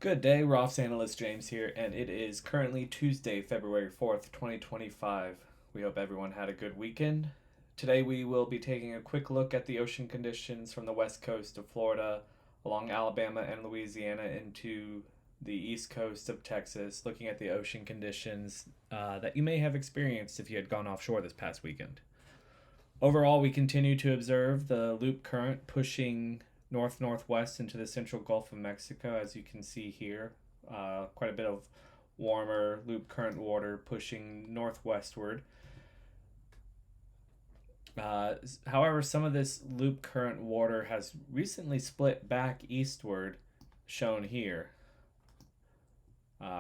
Good day, ROFFS analyst James here, and it is currently Tuesday, February 4th, 2025. We hope everyone had a good weekend. Today we will be taking a quick look at the ocean conditions from the west coast of Florida, along Alabama and Louisiana into the east coast of Texas, looking at the ocean conditions that you may have experienced if you had gone offshore this past weekend. Overall, we continue to observe the loop current pushing north northwest into the central Gulf of Mexico, as you can see here. Quite a bit of warmer loop current water pushing northwestward. However, some of this loop current water has recently split back eastward, shown here,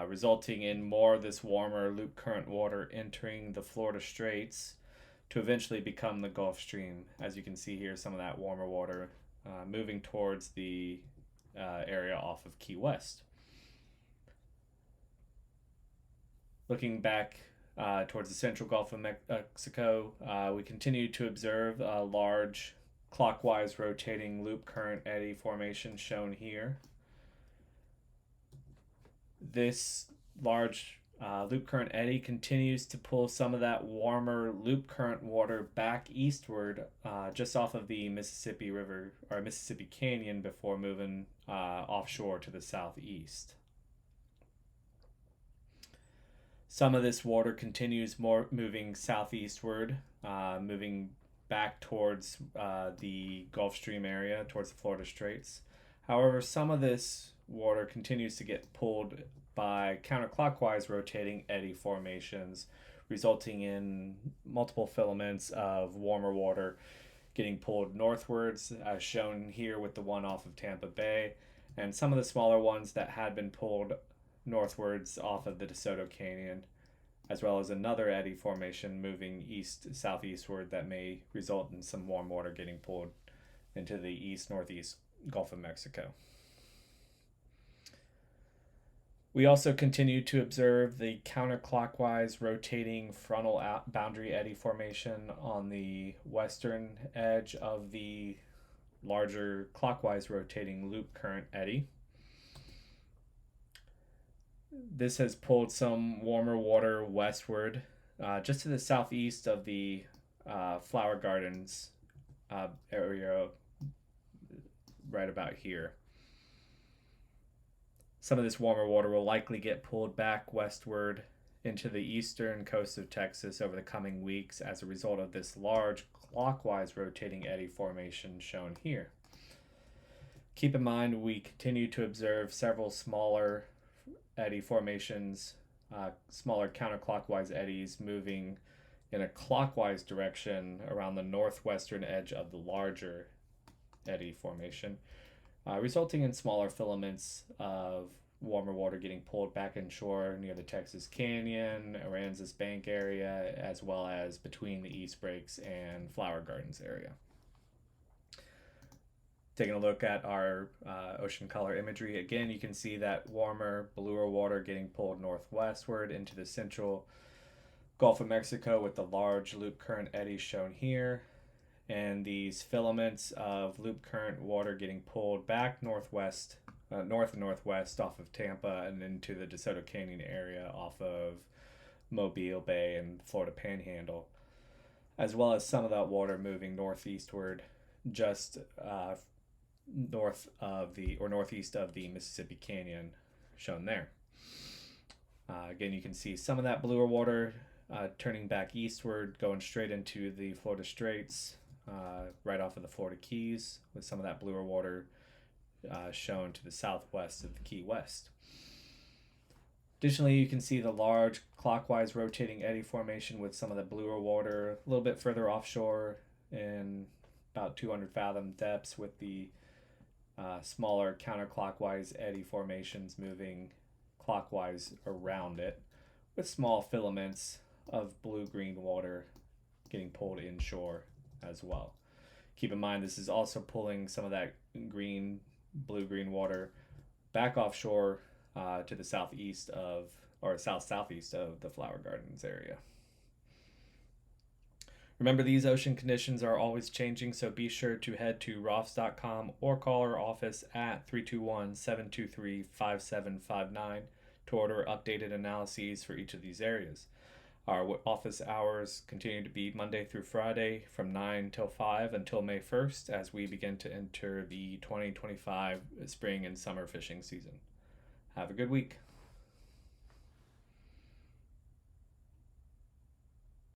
resulting in more of this warmer loop current water entering the Florida Straits to eventually become the Gulf Stream. As you can see here, some of that warmer water moving towards the area off of Key West. Looking back towards the central Gulf of Mexico, we continue to observe a large clockwise rotating loop current eddy formation shown here. This large loop current eddy continues to pull some of that warmer loop current water back eastward, just off of the Mississippi River or Mississippi Canyon before moving offshore to the southeast. Some of this water continues more moving southeastward, moving back towards the Gulf Stream area, towards the Florida Straits. However, some of this water continues to get pulled by counterclockwise rotating eddy formations, resulting in multiple filaments of warmer water getting pulled northwards, as shown here with the one off of Tampa Bay, and some of the smaller ones that had been pulled northwards off of the DeSoto Canyon, as well as another eddy formation moving east southeastward that may result in some warm water getting pulled into the east northeast Gulf of Mexico. We also continue to observe the counterclockwise rotating frontal boundary eddy formation on the western edge of the larger clockwise rotating loop current eddy. This has pulled some warmer water westward, just to the southeast of the flower gardens area, right about here. Some of this warmer water will likely get pulled back westward into the eastern coast of Texas over the coming weeks as a result of this large clockwise rotating eddy formation shown here. Keep in mind, we continue to observe several smaller eddy formations, smaller counterclockwise eddies moving in a clockwise direction around the northwestern edge of the larger eddy formation, resulting in smaller filaments of warmer water getting pulled back inshore near the Texas Canyon, Aransas Bank area, as well as between the East Breaks and Flower Gardens area. Taking a look at our ocean color imagery, again, you can see that warmer, bluer water getting pulled northwestward into the central Gulf of Mexico with the large loop current eddies shown here, and these filaments of loop current water getting pulled back northwest, north and northwest off of Tampa and into the DeSoto Canyon area off of Mobile Bay and Florida Panhandle, as well as some of that water moving northeastward just north of the or northeast of the Mississippi Canyon, shown there. Again, you can see some of that bluer water turning back eastward, going straight into the Florida Straits, right off of the Florida Keys, with some of that bluer water shown to the southwest of the Key West. Additionally, you can see the large clockwise rotating eddy formation with some of the bluer water a little bit further offshore in about 200 fathom depths, with the smaller counterclockwise eddy formations moving clockwise around it, with small filaments of blue-green water getting pulled inshore as well. Keep in mind, this is also pulling some of that blue-green water back offshore to the southeast of, or south-southeast of the Flower Gardens area. Remember, these ocean conditions are always changing, so be sure to head to ROFFS.com or call our office at 321-723-5759 to order updated analyses for each of these areas. Our office hours continue to be Monday through Friday from 9 till 5 until May 1st as we begin to enter the 2025 spring and summer fishing season. Have a good week.